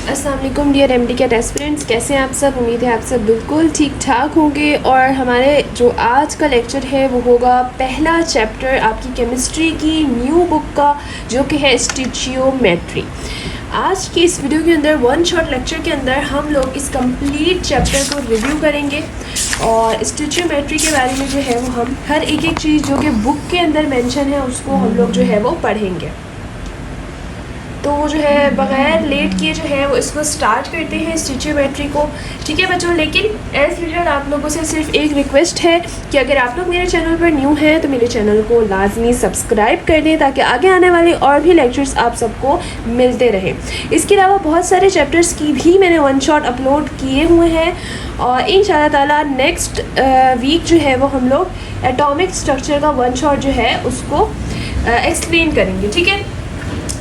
अस्सलाम वालेकुम dear MD cat aspirants, कैसे हैं आप सब। उम्मीद है आप सब बिल्कुल ठीक ठाक होंगे। और हमारे जो आज का लेक्चर है वो होगा पहला चैप्टर आपकी केमिस्ट्री की न्यू बुक का, जो कि है स्टिचियोमेट्री। आज की इस वीडियो के अंदर वन शॉट लेक्चर के अंदर हम लोग इस कंप्लीट चैप्टर को रिव्यू करेंगे और स्टिचियोमेट्री के बारे में जो है वो हम हर एक चीज़ जो कि बुक के अंदर मेंशन है उसको हम लोग जो है वो पढ़ेंगे। तो जो है बग़ैर लेट किए जो है वो इसको स्टार्ट करते हैं स्टिचियोमेट्री को। ठीक है बच्चों, लेकिन एज़ यूजुअल आप लोगों से सिर्फ एक रिक्वेस्ट है कि अगर आप लोग मेरे चैनल पर न्यू हैं तो मेरे चैनल को लाजमी सब्सक्राइब कर दें ताकि आगे आने वाले और भी लेक्चर्स आप सबको मिलते रहें। इसके अलावा बहुत सारे चैप्टर्स की भी मैंने वन शॉट अपलोड किए हुए हैं और इंशाल्लाह ताला नेक्स्ट वीक जो है वो हम लोग एटॉमिक स्ट्रक्चर का वन शॉट जो है उसको एक्सप्लेन करेंगे। ठीक है,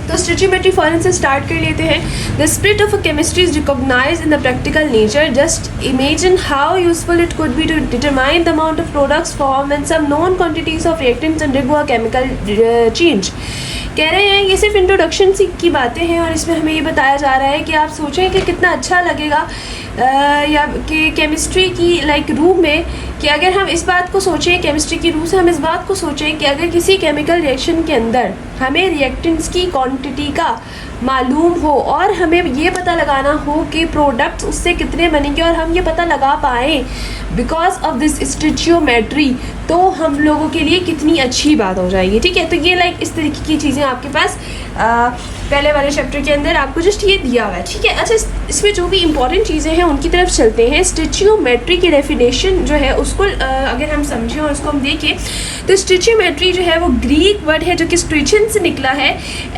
तो स्टिचियोमेट्री फ़ौरन से स्टार्ट कर लेते हैं। The spirit of a chemistry is recognize in the practical nature. Just imagine how useful it could be to determine the amount of products form and some known quantities of reactants undergo a chemical change. कह रहे हैं ये सिर्फ introduction की बातें हैं और इसमें हमें ये बताया जा रहा है कि आप सोचें कि कितना अच्छा लगेगा या कि केमिस्ट्री की रूह में कि अगर हम इस बात को सोचें, केमिस्ट्री की रूह से हम इस बात को सोचें कि अगर किसी केमिकल रिएक्शन के अंदर हमें रिएक्टेंट्स की क्वांटिटी का मालूम हो और हमें ये पता लगाना हो कि प्रोडक्ट्स उससे कितने बनेंगे और हम ये पता लगा पाएँ बिकॉज ऑफ दिस स्टिचियोमेट्री, तो हम लोगों के लिए कितनी अच्छी बात हो जाएगी। ठीक है, तो ये इस तरीके की चीज़ें आपके पास पहले वाले चैप्टर के अंदर आपको जस्ट ये दिया हुआ है। ठीक है, अच्छा इसमें जो भी इंपॉर्टेंट चीज़ें हैं उनकी तरफ चलते हैं। स्टिचियोमेट्री की डेफिनेशन जो है उसको अगर हम समझें और उसको हम देखें तो स्टिचियोमेट्री जो है वो ग्रीक वर्ड है जो कि स्टिचियन से निकला है।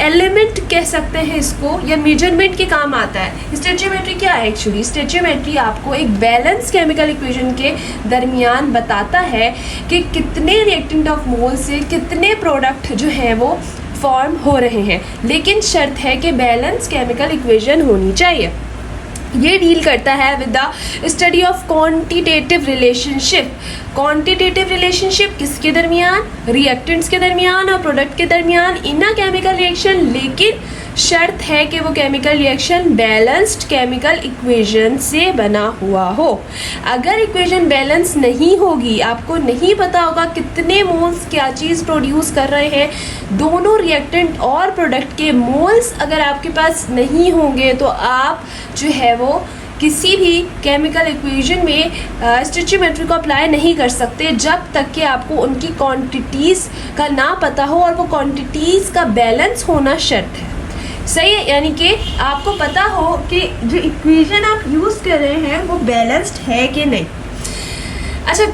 एलिमेंट कह सकते हैं इसको या मेजरमेंट के काम आता है। स्टिचियोमेट्री क्या है एक्चुअली? स्टिचियोमेट्री आपको एक बैलेंस केमिकल इक्वेशन के दरमियान बताता है कि कितने रिएक्टेंट ऑफ मोल से कितने प्रोडक्ट जो है वो फॉर्म हो रहे हैं, लेकिन शर्त है कि बैलेंस केमिकल इक्वेशन होनी चाहिए। ये डील करता है with the study of quantitative relationship. Quantitative relationship किसके दरमियान? रिएक्टेंट्स के दरमियान और प्रोडक्ट के दरमियान इन अ केमिकल रिएक्शन, लेकिन शर्त है कि वो chemical reaction balanced chemical equation से बना हुआ हो। अगर इक्वेशन बैलेंस नहीं होगी, आपको नहीं पता होगा कितने मोल्स क्या चीज़ प्रोड्यूस कर रहे हैं, दोनों रिएक्टेंट और प्रोडक्ट के मोल्स अगर आपके पास नहीं होंगे तो आप जो है वो किसी भी केमिकल इक्वेशन में स्टिचियोमेट्री को अप्लाई नहीं कर सकते जब तक कि आपको उनकी क्वांटिटीज़ का ना पता हो और वो क्वांटिटीज़ का बैलेंस होना शर्त है। सही है, यानी कि आपको पता हो कि जो इक्वेशन आप यूज़ कर रहे हैं वो बैलेंस्ड है कि नहीं। अच्छा,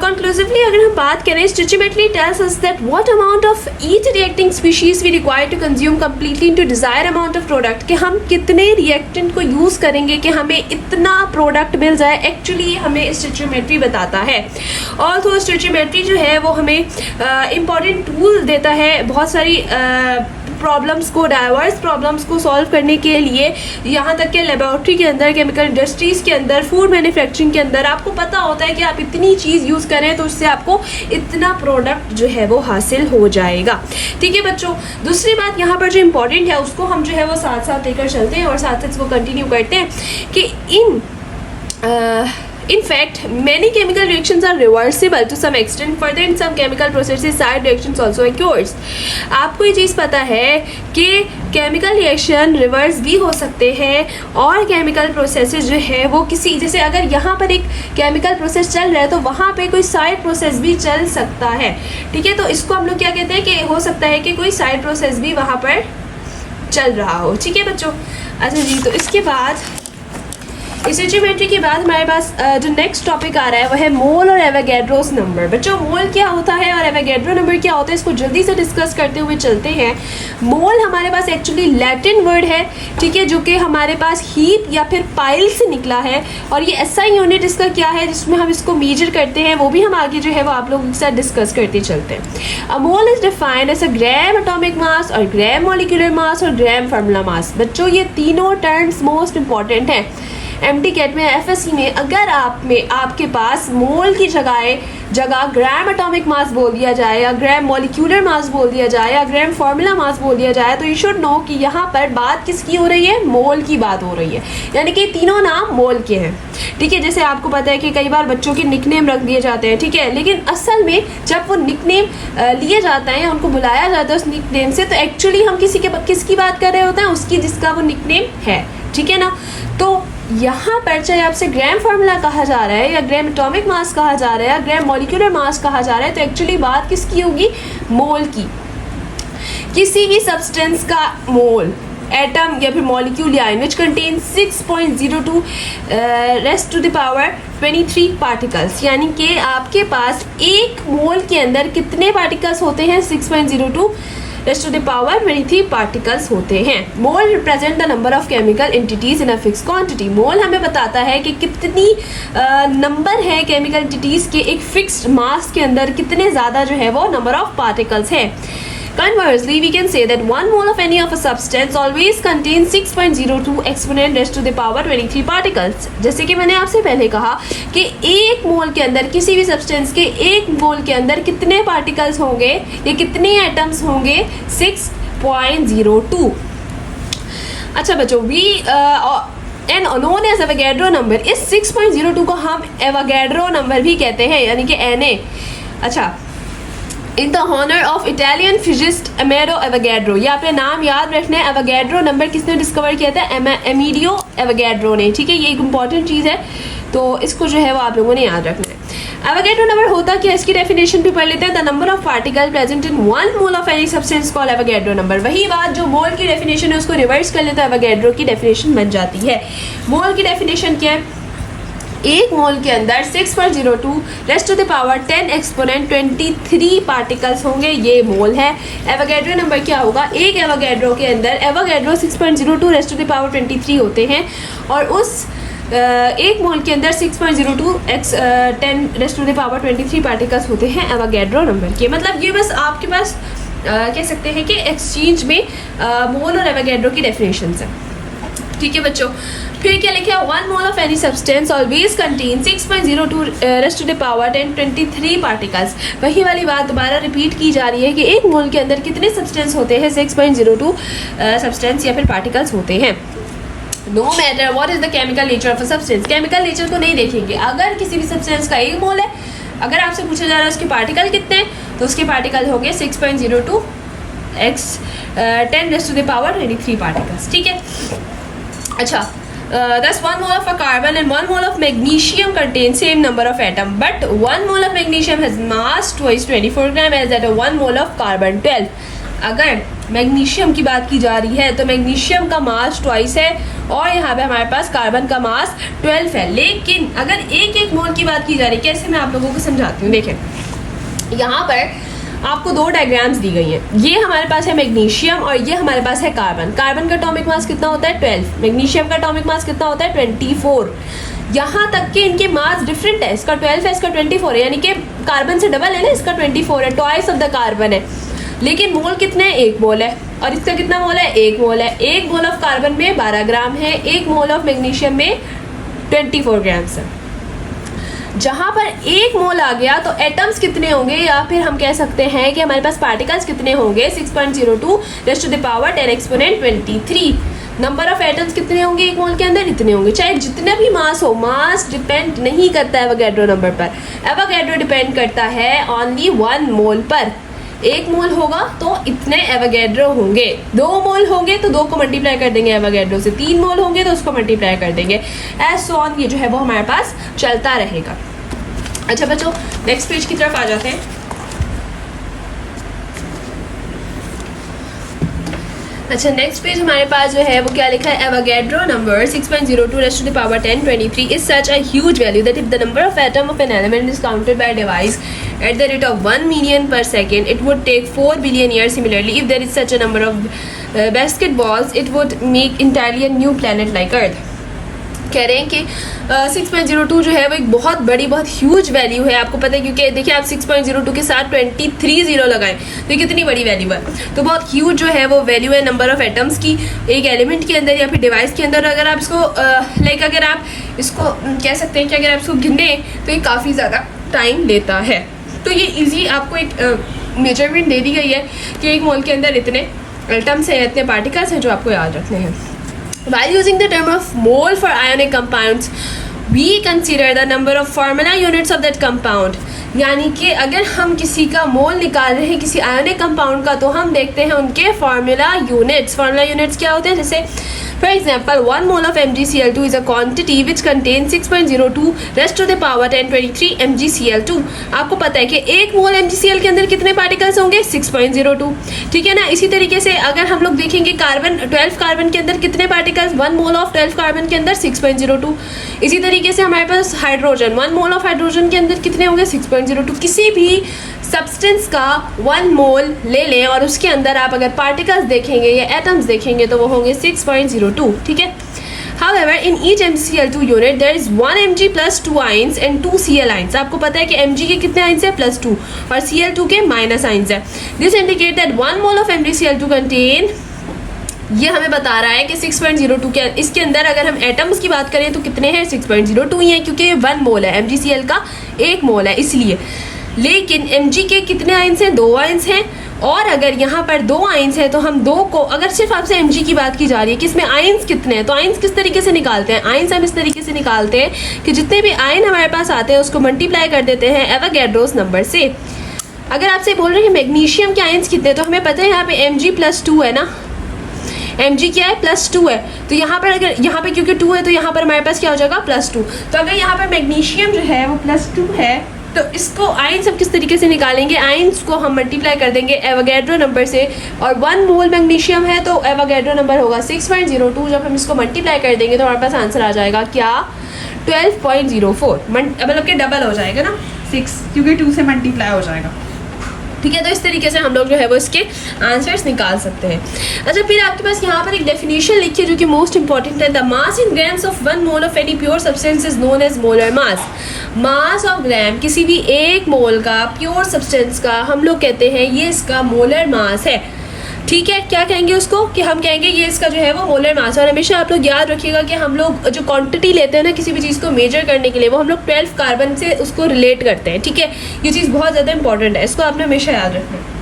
कंक्लूसिवली अगर हम बात करें, stoichiometry tells us that what amount of each reacting species we require to consume completely into desire amount of product, कि हम कितने रिएक्टेंट को यूज़ करेंगे कि हमें इतना प्रोडक्ट मिल जाए, एक्चुअली हमें स्टिचियोमेट्री बताता है। और तो स्टिचियोमेट्री जो है वो हमें इम्पॉर्टेंट टूल देता है बहुत सारी प्रॉब्लम्स को, डाइवर्स प्रॉब्लम्स को सॉल्व करने के लिए। यहाँ तक कि लेबोरेटरी के अंदर, केमिकल इंडस्ट्रीज़ के अंदर, फूड मैन्युफैक्चरिंग के अंदर आपको पता होता है कि आप इतनी चीज़ यूज़ करें तो उससे आपको इतना प्रोडक्ट जो है वो हासिल हो जाएगा। ठीक है बच्चों, दूसरी बात यहाँ पर जो इम्पॉर्टेंट है उसको हम जो है वो साथ साथ लेकर चलते हैं और साथ साथ इसको कंटिन्यू करते हैं कि In fact, many chemical reactions are reversible to some extent. Further, in some chemical processes, side reactions also occurs. आपको ये चीज़ पता है कि केमिकल रिएक्शन रिवर्स भी हो सकते हैं और केमिकल प्रोसेसेस जो है वो किसी, जैसे अगर यहाँ पर एक केमिकल प्रोसेस चल रहा है तो वहाँ पे कोई साइड प्रोसेस भी चल सकता है। ठीक है, तो इसको हम लोग क्या कहते हैं कि हो सकता है कि कोई साइड प्रोसेस भी वहाँ पर चल रहा हो। ठीक है बच्चों, अच्छा जी, तो इसके बाद स्टिचियोमेट्री के बाद हमारे पास जो नेक्स्ट टॉपिक आ रहा है वो है मोल और एवोगैड्रोस नंबर। बच्चों, मोल क्या होता है और एवोगैड्रो नंबर क्या होता है, इसको जल्दी से डिस्कस करते हुए चलते हैं। मोल हमारे पास एक्चुअली लैटिन वर्ड है, ठीक है, जो कि हमारे पास हीप या फिर पाइल से निकला है और ये एसआई यूनिट इसका क्या है जिसमें हम इसको मेजर करते हैं वो भी हम आगे जो है वो आप लोगों के साथ डिस्कस करते चलते हैं। A mole is defined as a gram atomic mass और ग्राम मॉलिक्यूलर मास और ग्राम फार्मूला मास। बच्चों, ये तीनों टर्म्स मोस्ट इंपॉर्टेंट हैं। एमटी कैट में, एफएससी में अगर आपके पास मोल की जगह ग्राम एटॉमिक मास बोल दिया जाए या ग्राम मॉलिक्यूलर मास बोल दिया जाए या ग्राम फार्मूला मास बोल दिया जाए, तो यू शुड नो कि यहाँ पर बात किसकी हो रही है, मोल की बात हो रही है। यानी कि तीनों नाम मोल के हैं, ठीक है। जैसे आपको पता है कि कई बार बच्चों के निकनेम रख दिए जाते हैं, ठीक है, लेकिन असल में जब वो निकनेम लिए जाते हैं, उनको बुलाया जाता है उस निकनेम से, तो एक्चुअली हम किसकी बात कर रहे होते हैं, उसकी जिसका वो निकनेम है, ठीक है ना। तो यहाँ पर चाहे आपसे ग्राम फार्मूला कहा जा रहा है या ग्राम एटॉमिक मास कहा जा रहा है या ग्राम मॉलिक्यूलर मास कहा जा रहा है, तो एक्चुअली बात किसकी होगी, मोल की। किसी भी सब्सटेंस का मोल, एटम या फिर मॉलिक्यूल या ion which contain 6.02 raised to the power 23 particles, यानी कि आपके पास एक मोल के अंदर कितने पार्टिकल्स होते हैं, 6.02 raised to the power 23 particles होते हैं। Mole represent the number of chemical entities in a fix quantity. Mole हमें बताता है कि कितनी नंबर है केमिकल एंटिटीज के एक फिक्स्ड मास के अंदर, कितने ज़्यादा जो है वो नंबर ऑफ पार्टिकल्स है। Conversely, we can say that 1 mole of any of a substance always contains 6.02 exponent raised to the power 23 particles. जैसे कि मैंने आपसे पहले कहा कि एक मोल के अंदर, किसी भी सब्सटेंस के एक मोल के अंदर कितने पार्टिकल्स होंगे या कितने एटम्स होंगे, 6.02। अच्छा बच्चों, and known as Avogadro number, इस 6.02 को हम एवोगैड्रो नंबर भी कहते हैं, यानी कि Na। अच्छा, in the honour of Italian physicist Amedeo Avogadro, ये आपने नाम याद रखना है। एवोगैड्रो नंबर किसने डिस्कवर किया था, एमिलियो एवोगैड्रो ने, ठीक है, ये एक इंपॉर्टेंट चीज़ है, तो इसको जो है वो आप लोगों ने याद रखना है। एवोगैड्रो नंबर होता क्या, इसकी डेफिनेशन भी पढ़ लेते हैं। The number of particle present in 1 mole of any substance called Avogadro number. वही बात जो मोल की डेफिनेशन है उसको रिवर्स कर लेते हैं, एवोगैड्रो की डेफिनेशन बन जाती है। मोल की डेफिनेशन क्या है, एक मोल के अंदर 6.02 raised to the power 10 exponent 23 particles होंगे, ये मोल है। एवोगैड्रो नंबर क्या होगा, एक एवोगैड्रो के अंदर Avogadro 6.02 raised to the power 23 होते हैं, और उस एक मोल के अंदर 6.02 10 raised to the power 23 particles होते हैं एवोगैड्रो नंबर के। मतलब ये बस आपके पास कह सकते हैं कि एक्सचेंज में मोल और एवोगैड्रो की डेफिनेशंस है, ठीक है बच्चों। फिर क्या लिखा है, 1 mole of any substance always contain 6.02 raised to the power 23 particles. वही वाली बात दोबारा रिपीट की जा रही है कि एक मोल के अंदर कितने सब्सटेंस होते हैं, 6.02 सब्सटेंस या फिर पार्टिकल्स होते हैं। No matter what is the chemical nature of a substance, chemical nature को नहीं देखेंगे। अगर किसी भी सब्सटेंस का एक मोल है, अगर आपसे पूछा जा रहा है उसके पार्टिकल कितने हैं, तो उसके पार्टिकल होंगे 6.02 10 raised to the power 23 particles, ठीक है। अच्छा, thus 1 mole of a carbon and 1 mole of magnesium contain same number of atom, but 1 mole of magnesium has mass twice 24 gram as that of 1 mole of carbon 12। अगर magnesium की बात की जा रही है तो मैग्नीशियम का मास ट्वाइस है और यहाँ पे हमारे पास कार्बन का मास 12 है। लेकिन अगर एक एक मोल की बात की जा रही है, कैसे मैं आप लोगों को समझाती हूँ। देखें, यहाँ पर आपको दो डायग्राम्स दी गई हैं। ये हमारे पास है मैग्नीशियम और ये हमारे पास है कार्बन। कार्बन का एटॉमिक मास कितना होता है 12, मैग्नीशियम का एटॉमिक मास कितना होता है 24। यहाँ तक कि इनके मास डिफरेंट है, इसका 12 है, इसका 24 है, यानी कि कार्बन से डबल है ना, इसका 24 है, ट्वाइस ऑफ द कार्बन है। लेकिन मोल कितने हैं, 1 मोल है, और इसका कितना मोल है, 1 मोल है। 1 मोल ऑफ कार्बन में 12 ग्राम है, 1 मोल ऑफ मैग्नीशियम में 24 ग्राम्स है। जहाँ पर 1 मोल आ गया तो एटम्स कितने होंगे, या फिर हम कह सकते हैं कि हमारे पास पार्टिकल्स कितने होंगे, 6.02 raised to the power 10 exponent 23। Number of atoms कितने होंगे 1 मोल के अंदर, इतने होंगे। चाहे जितना भी मास हो, मास डिपेंड नहीं करता है एवोगैड्रो नंबर पर। एवोगैड्रो डिपेंड करता है ओनली 1 मोल पर। 1 मोल होगा तो इतने एवोगैड्रो होंगे, 2 मोल होंगे तो 2 को मल्टीप्लाई कर देंगे एवोगैड्रो से, 3 मोल होंगे तो उसको मल्टीप्लाई कर देंगे, एज सो ऑन। ये जो है वो हमारे पास चलता रहेगा। अच्छा बच्चों, नेक्स्ट पेज की तरफ आ जाते हैं। अच्छा, नेक्स्ट पेज हमारे पास जो है वो क्या लिखा है, Avogadro number 6.02 raised to the power 10 23 is such a huge value that if the number of atom of an element is counted by a device at the rate of 1 million per second, it would take 4 billion years. Similarly, if there is such a number of basketballs, it would make entirely a new planet like Earth। कह रहे हैं कि 6.02 जो है वो एक बहुत बड़ी, बहुत ह्यूज वैल्यू है। आपको पता है क्योंकि देखिए आप 6.02 के साथ 23 जीरो लगाएं तो ये कितनी बड़ी वैल्यू है। तो बहुत ह्यूज जो है वो वैल्यू है नंबर ऑफ एटम्स की एक एलिमेंट के अंदर या फिर डिवाइस के अंदर। अगर आप इसको अगर आप इसको कह सकते हैं कि अगर आप इसको गिने तो ये काफ़ी ज़्यादा टाइम लेता है। तो ये ईजी आपको एक मेजरमेंट दे दी गई है कि एक मोल के अंदर इतने एटम्स हैं, इतने पार्टिकल्स हैं जो आपको याद रखने हैं। While using the term of mole for ionic compounds, we consider the number of formula units of that compound. यानी कि अगर हम किसी का मोल निकाल रहे हैं किसी आयोनिक कंपाउंड का तो हम देखते हैं उनके फार्मूला यूनिट्स। फार्मूला यूनिट्स क्या होते हैं? जैसे for example 1 mole of MgCl2 is a quantity which contain 6.02 raised to the power 1023 MgCl2। आपको पता है कि एक मोल MgCl के अंदर कितने पार्टिकल्स होंगे? 6.02। ठीक है ना। इसी तरीके से अगर हम लोग देखेंगे कार्बन 12 कार्बन के अंदर कितने पार्टिकल्स? 1 मोल ऑफ 12 कार्बन के अंदर 6.02। इसी तरीके से हमारे पास हाइड्रोजन 1 मोल ऑफ हाइड्रोजन के अंदर कितने होंगे? 6.02। किसी भी सब्सटेंस का 1 मोल ले लें और उसके अंदर आप अगर पार्टिकल्स देखेंगे या एटम्स देखेंगे तो वो होंगे 6.02। ठीक है। However, in each MgCl2 unit there is 1 Mg plus 2 ions and 2 Cl ions। आपको पता है कि Mg के कितने आइंस है? +2 और Cl2 के माइनस आइंस है। This indicate that 1 mole of MgCl2 contain, ये हमें बता रहा है कि 6.02 के इसके अंदर अगर हम एटम्स की बात करें तो कितने हैं? 6.02 ही है क्योंकि ये 1 मोल है। MgCl का 1 मोल है इसलिए। लेकिन Mg के कितने आइंस हैं? 2 आइंस हैं। और अगर यहाँ पर 2 आइंस है तो हम 2 को, अगर सिर्फ आपसे Mg की बात की जा रही है कि इसमें आइंस कितने हैं तो आइंस किस तरीके से निकालते हैं? आइंस हम इस तरीके से निकालते हैं कि जितने भी आयन हमारे पास आते हैं उसको मल्टीप्लाई कर देते हैं एवोगैड्रोस नंबर से। अगर आपसे बोल रहे हैं मैग्नीशियम के आइंस कितने तो हमें पता है यहाँ पे Mg+2 है ना। Mg क्या है? +2 है। तो यहाँ पर अगर यहाँ पे क्योंकि 2 है तो यहाँ पर हमारे पास क्या हो जाएगा? +2। तो अगर यहाँ पर मैग्नीशियम जो है वो +2 है तो इसको आइंस हम किस तरीके से निकालेंगे? आइंस को हम मल्टीप्लाई कर देंगे एवोगैड्रो नंबर से। और 1 मोल मैग्नीशियम है तो एवोगैड्रो नंबर होगा 6.02। जब हम इसको मल्टीप्लाई कर देंगे तो हमारे पास आंसर आ जाएगा क्या? 12.04। मतलब कि डबल हो जाएगा ना 6 क्योंकि 2 से मल्टीप्लाई हो जाएगा। ठीक है। तो इस तरीके से हम लोग जो है वो इसके आंसर्स निकाल सकते हैं। अच्छा, फिर आपके पास यहाँ पर एक डेफिनेशन लिखी है जो कि मोस्ट इंपॉर्टेंट है। The mass in grams of 1 mole of any pure substance is known as molar mass. Mass of gram किसी भी एक मोल का प्योर सब्सटेंस का हम लोग कहते हैं ये इसका मोलर मास है। ठीक है। क्या कहेंगे उसको? कि हम कहेंगे ये इसका जो है वो मोलर मास है। और हमेशा आप लोग याद रखिएगा कि हम लोग जो क्वांटिटी लेते हैं ना किसी भी चीज़ को मेजर करने के लिए वो हम लोग 12 कार्बन से उसको रिलेट करते हैं। ठीक है। ये चीज़ बहुत ज़्यादा इंपॉर्टेंट है, इसको आपने हमेशा याद रखना है।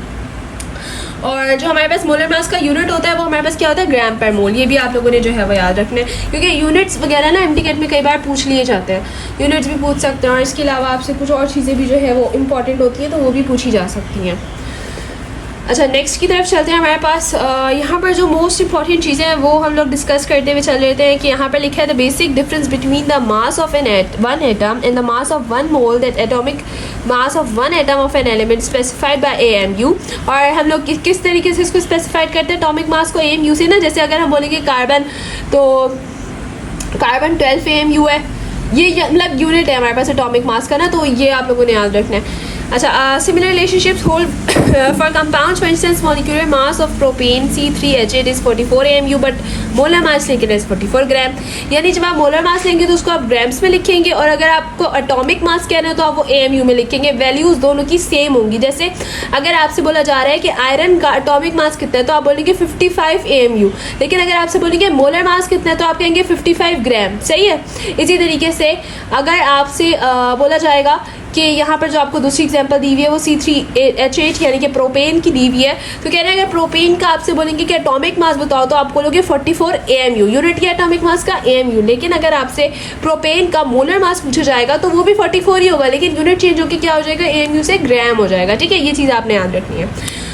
और जो हमारे पास मोलर मास का यूनिट होता है वो हमारे पास क्या होता है? ग्राम पर मोल। ये भी आप लोगों ने जो है वो याद रखना है क्योंकि यूनिट्स वगैरह ना MTCAT में कई बार पूछ लिए जाते हैं। यूनिट्स भी पूछ सकते हैं और इसके अलावा आपसे कुछ और चीज़ें भी जो है वो इंपॉर्टेंट होती हैं तो वो भी पूछी जा सकती हैं। अच्छा, नेक्स्ट की तरफ चलते हैं। हमारे पास यहाँ पर जो मोस्ट इंपॉर्टेंट चीज़ें हैं वो हम लोग डिस्कस करते हुए चल रहे हैं कि यहाँ पर लिखा है the basic difference between the mass of one atom and the mass of 1 mole that atomic mass of 1 atom of an element specified by AMU। और हम लोग किस तरीके से इसको स्पेसिफाइड करते हैं एटॉमिक मास को? AMU से ना। जैसे अगर हम बोलेंगे कार्बन तो कार्बन 12 AMU है। ये मतलब यूनिट है हमारे पास एटॉमिक मास का ना, तो ये आप लोगों ने याद रखना है। अच्छा, similar relationships hold for compounds. For instance molecular mass of propane C3H8 is 44 AMU but molar mass लेंगे इज 44 ग्राम। यानी जब आप मोलर मास लेंगे तो उसको आप ग्राम्स में लिखेंगे और अगर आपको एटॉमिक मास कहना है तो आप वो AMU में लिखेंगे। वैल्यूज दोनों की सेम होंगी। जैसे अगर आपसे बोला जा रहा है कि आयरन का एटॉमिक मास कितना है तो आप बोलेंगे 55 AMU। लेकिन अगर आपसे बोलेंगे मोलर मास कितना है तो आप कहेंगे 55 ग्राम। सही है। इसी तरीके से अगर आपसे बोला जाएगा कि यहाँ पर जो आपको दूसरी एग्जांपल दी हुई है वो C3H8 यानी कि प्रोपेन की दी हुई है तो कह रहे हैं अगर प्रोपेन का आपसे बोलेंगे कि एटॉमिक मास बताओ तो आप बोलोगे 44 AMU। यूनिट क्या एटॉमिक मास का? AMU। लेकिन अगर आपसे प्रोपेन का मोलर मास पूछा जाएगा तो वो भी 44 ही होगा लेकिन यूनिट चेंज होकर क्या हो जाएगा? AMU से ग्राम हो जाएगा। ठीक है। ये चीज़ आपने याद रखनी है।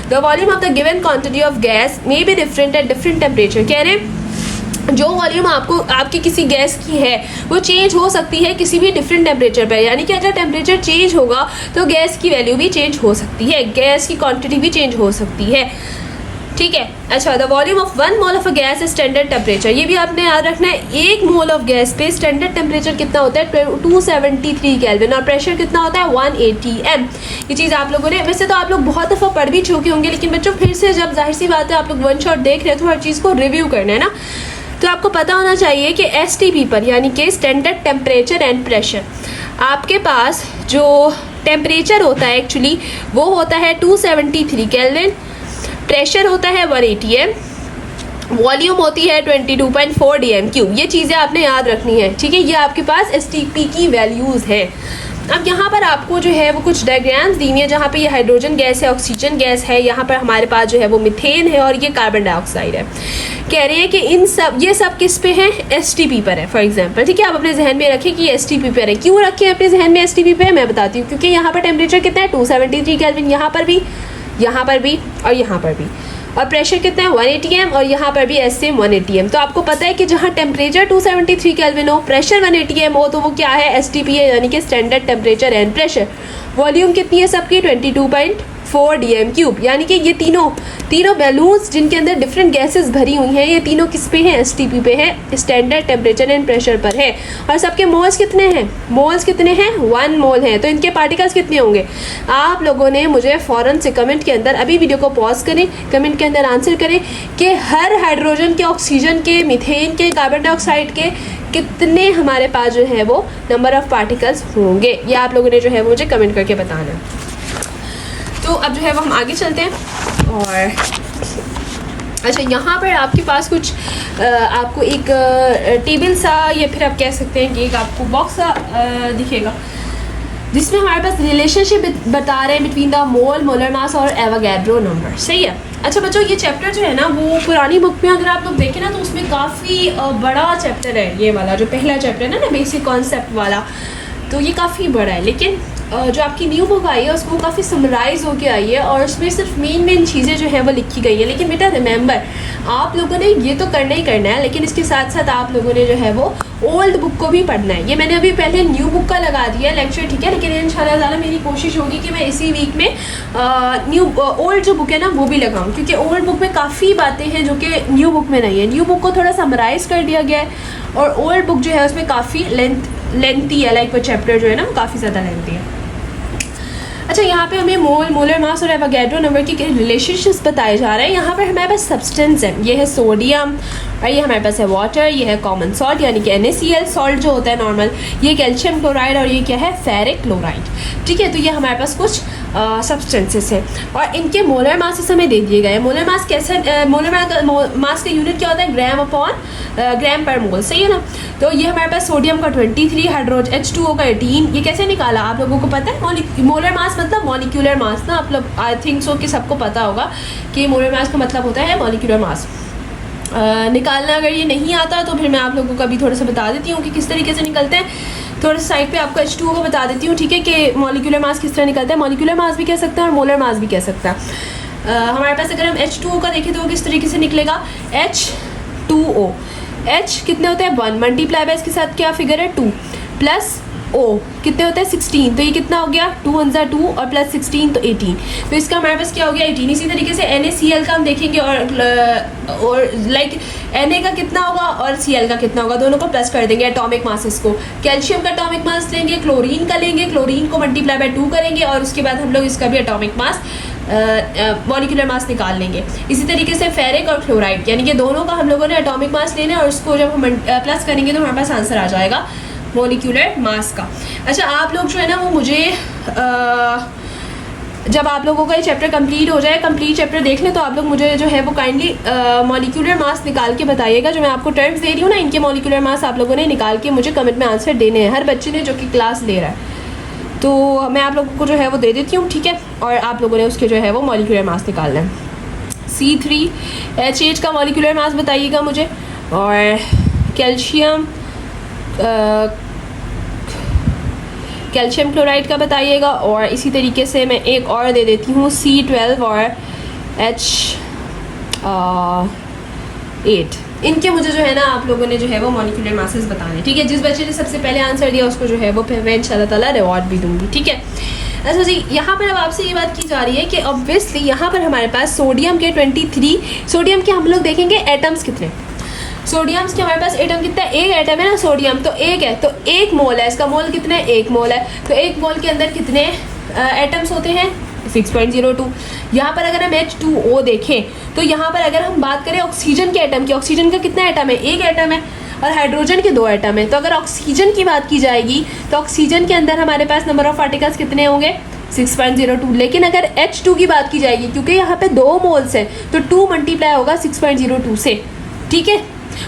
The volume of the given quantity of gas may be different at different temperature. कह रहे हैं जो वॉल्यूम आपकी किसी गैस की है वो चेंज हो सकती है किसी भी डिफरेंट टेम्परेचर पर। यानी कि अगर टेम्परेचर चेंज होगा तो गैस की वैल्यू भी चेंज हो सकती है, गैस की क्वांटिटी भी चेंज हो सकती है। ठीक है। अच्छा, the volume of 1 mole of a gas is standard temperature. ये भी आपने याद रखना है। 1 मोल ऑफ गैस पे स्टैंडर्ड टेम्परेचर कितना होता है? 273 केल्विन। और प्रेशर कितना होता है? 180 m। ये चीज़ आप लोगों ने वैसे तो आप लोग बहुत दफ़ा पढ़ भी चुके होंगे लेकिन बच्चों फिर से जब जाहिर सी बात है आप लोग वन शॉट देख रहे हैं तो हर चीज़ को रिव्यू करना है ना। तो आपको पता होना चाहिए कि STP पर यानी कि स्टैंडर्ड टेम्परेचर एंड प्रेशर, आपके पास जो टेम्परेचर होता है एक्चुअली वो होता है 273 केल्विन, प्रेशर होता है 180 m, वॉल्यूम होती है 22.4 dm³। ये चीज़ें आपने याद रखनी है, ठीक है। ये आपके पास STP की वैल्यूज़ है। अब यहाँ पर आपको जो है वो कुछ डायग्राम्स दी हुई है जहाँ पे ये हाइड्रोजन गैस है, ऑक्सीजन गैस है, यहाँ पर हमारे पास जो है वो मीथेन है और ये कार्बन डाइऑक्साइड है। कह रहे हैं कि ये सब किस पे हैं, STP पर है फॉर एग्जांपल, ठीक है। आप अपने जहन में रखें कि STP पर है। क्यों रखें अपने जहन में STP पे, मैं बताती हूँ। क्योंकि यहाँ पर टेम्परेचर कितना है 273 केल्विन, यहाँ पर भी और यहाँ पर भी, और प्रेशर कितना है 180 m, और यहाँ पर भी ऐसे 180 m। तो आपको पता है कि जहाँ टेम्परेचर 273 केल्विन हो, प्रेशर 180 m हो, तो वो क्या है, STP है, यानी कि standard temperature and pressure. Volume कितनी है सबकी 22.4 dm³, यानी कि ये तीनों बैलून्स जिनके अंदर डिफरेंट गैसेस भरी हुई हैं, ये तीनों किस पे हैं, STP पे है, स्टैंडर्ड टेम्परेचर एंड प्रेशर पर है। और सबके मोल्स कितने हैं, 1 मोल हैं। तो इनके पार्टिकल्स कितने होंगे, आप लोगों ने मुझे फ़ौरन से कमेंट के अंदर, अभी वीडियो को पॉज करें, कमेंट के अंदर आंसर करें कि हर हाइड्रोजन के, ऑक्सीजन के, मीथेन के, कार्बन डाइऑक्साइड के कितने हमारे पास जो है वो नंबर ऑफ़ पार्टिकल्स होंगे। ये आप लोगों ने जो है मुझे कमेंट करके बताना है। तो अब जो है वो हम आगे चलते हैं। और अच्छा, यहाँ पर आपके पास कुछ आपको एक टेबल सा, या फिर आप कह सकते हैं कि एक आपको बॉक्स सा दिखेगा जिसमें हमारे पास रिलेशनशिप बता रहे हैं between the mole, molar mass और एवोगैड्रो नंबर। सही है। अच्छा बच्चों, ये चैप्टर जो है ना वो पुरानी बुक में अगर आप लोग देखें ना तो उसमें काफ़ी बड़ा चैप्टर है। ये वाला जो पहला चैप्टर है ना बेसिक कॉन्सेप्ट वाला, तो ये काफ़ी बड़ा है। लेकिन जो आपकी न्यू बुक आई है उसको काफ़ी समराइज़ होके आई है और उसमें सिर्फ मेन चीज़ें जो है वो लिखी गई है। लेकिन बेटा रिमेंबर, आप लोगों ने ये तो करना ही करना है, लेकिन इसके साथ साथ आप लोगों ने जो है वो ओल्ड बुक को भी पढ़ना है। ये मैंने अभी पहले न्यू बुक का लगा दिया लेक्चर, ठीक है। लेकिन इंशाल्लाह ताला मेरी कोशिश होगी कि मैं इसी वीक में ओल्ड जो बुक है ना वो भी लगाऊं, क्योंकि ओल्ड बुक में काफ़ी बातें हैं जो कि न्यू बुक में नहीं है। न्यू बुक को थोड़ा समराइज़ कर दिया गया है और ओल्ड बुक जो है उसमें काफ़ी लेंथी है, लाइक वो चैप्टर जो है ना वो काफ़ी ज़्यादा लेंथी है। अच्छा, यहाँ पे हमें मोल, मोलर मास और एवोगैड्रो नंबर के रिलेशनशिप्स बताए जा रहे हैं। यहाँ पर हमारे पास सब्सटेंस है, ये है सोडियम, और ये हमारे पास है वाटर, ये है कॉमन सॉल्ट यानी कि NaCl सॉल्ट जो होता है नॉर्मल, ये कैल्शियम क्लोराइड, और ये क्या है, फेरिक क्लोराइड। ठीक है, तो ये हमारे पास कुछ सब्सटेंसेस हैं और इनके मोलर मासेस हमें दे दिए गए हैं। मोलर मास कैसे, मोलर मास का यूनिट क्या होता है, ग्राम पर मोल। सही है ना। तो ये हमारे पास सोडियम का 23, हाइड्रोजन H2O का 18। ये कैसे निकाला आप लोगों को पता है? मोलर मास मतलब मॉलिक्यूलर मास ना, आप लोग आई थिंक सो कि सबको पता होगा कि मोलर मास का मतलब होता है मॉलिक्यूलर मास। निकालना अगर ये नहीं आता तो फिर मैं आप लोगों को अभी थोड़ा सा बता देती हूँ कि किस तरीके से निकलते हैं। थोड़ा सा साइड पे आपको H2O को बता देती हूँ, ठीक है, कि मॉलिक्यूलर मास किस तरह निकलता है। मॉलिक्यूलर मास भी कह सकते हैं और मोलर मास भी कह सकता है। हमारे पास अगर हम H2O का देखें तो वो किस तरीके से निकलेगा, H2O, H कितने होते हैं 1, मल्टीप्लाई बाय इसके साथ क्या फिगर है 2, प्लस O कितने होते हैं 16, तो ये कितना हो गया 2 1 2 और प्लस 16 तो 18। तो इसका हमारे पास क्या हो गया 18। इसी तरीके से NaCl का हम देखेंगे और लाइक Na का कितना होगा और Cl का कितना होगा, दोनों को प्लस कर देंगे एटॉमिक मासेस को। कैल्शियम का एटॉमिक मास लेंगे, क्लोरीन का लेंगे, क्लोरीन को मल्टीप्लाई बाय 2 करेंगे और उसके बाद हम लोग इसका भी एटॉमिक मास मॉलिक्यूलर मास निकाल लेंगे। इसी तरीके से फेरिक और क्लोराइड यानी कि दोनों का हम लोगों ने एटॉमिक मास लेना है और उसको जब हम प्लस करेंगे तो हमारे पास आंसर आ जाएगा मॉलिक्यूलर मास का। अच्छा, आप लोग जो है ना वो मुझे जब आप लोगों का ये चैप्टर कंप्लीट हो जाए, कंप्लीट चैप्टर देख लें, तो आप लोग मुझे जो है वो काइंडली मॉलिक्यूलर मास निकाल के बताइएगा। जो मैं आपको टर्म्स दे रही हूँ ना, इनके मॉलिक्यूलर मास आप लोगों ने निकाल के मुझे कमेंट में आंसर देने हैं, हर बच्चे ने जो कि क्लास ले रहा है। तो मैं आप लोगों को जो है वो दे देती हूँ, ठीक है, और आप लोगों ने उसके जो है वो मॉलिक्यूलर मास निकालना है। C3H8 का मॉलिक्यूलर मास बताइएगा मुझे, और कैल्शियम क्लोराइड का बताइएगा, और इसी तरीके से मैं एक और दे देती हूँ C12 और H8। इनके मुझे जो है ना आप लोगों ने जो है वो मॉलिक्यूलर मासेस बताने, ठीक है। जिस बच्चे ने सबसे पहले आंसर दिया उसको जो है वो फिर मैं इंशाल्लाह ताला रिवॉर्ड भी दूंगी, ठीक है। अच्छा जी, यहाँ पर अब आपसे ये बात की जा रही है कि ऑब्वियसली यहाँ पर हमारे पास सोडियम के 23, सोडियम के हम लोग देखेंगे एटम्स कितने, सोडियम्स के हमारे पास एटम कितना है, एक एटम है ना सोडियम, तो एक है, तो 1 मोल है, इसका मोल कितना है 1 मोल है, तो 1 मोल के अंदर कितने एटम्स होते हैं 6.02। यहाँ पर अगर हम H2O देखें तो यहाँ पर अगर हम बात करें ऑक्सीजन के एटम की, ऑक्सीजन का कितना एटम है, एक एटम है, और हाइड्रोजन के 2 एटम है। तो अगर ऑक्सीजन की बात की जाएगी तो ऑक्सीजन के अंदर हमारे पास नंबर ऑफ पार्टिकल्स कितने होंगे, 6.02। लेकिन अगर H2 की बात की जाएगी, क्योंकि यहाँ पे 2 मोल्स हैं, तो 2 मल्टीप्लाई होगा 6.02 से, ठीक है।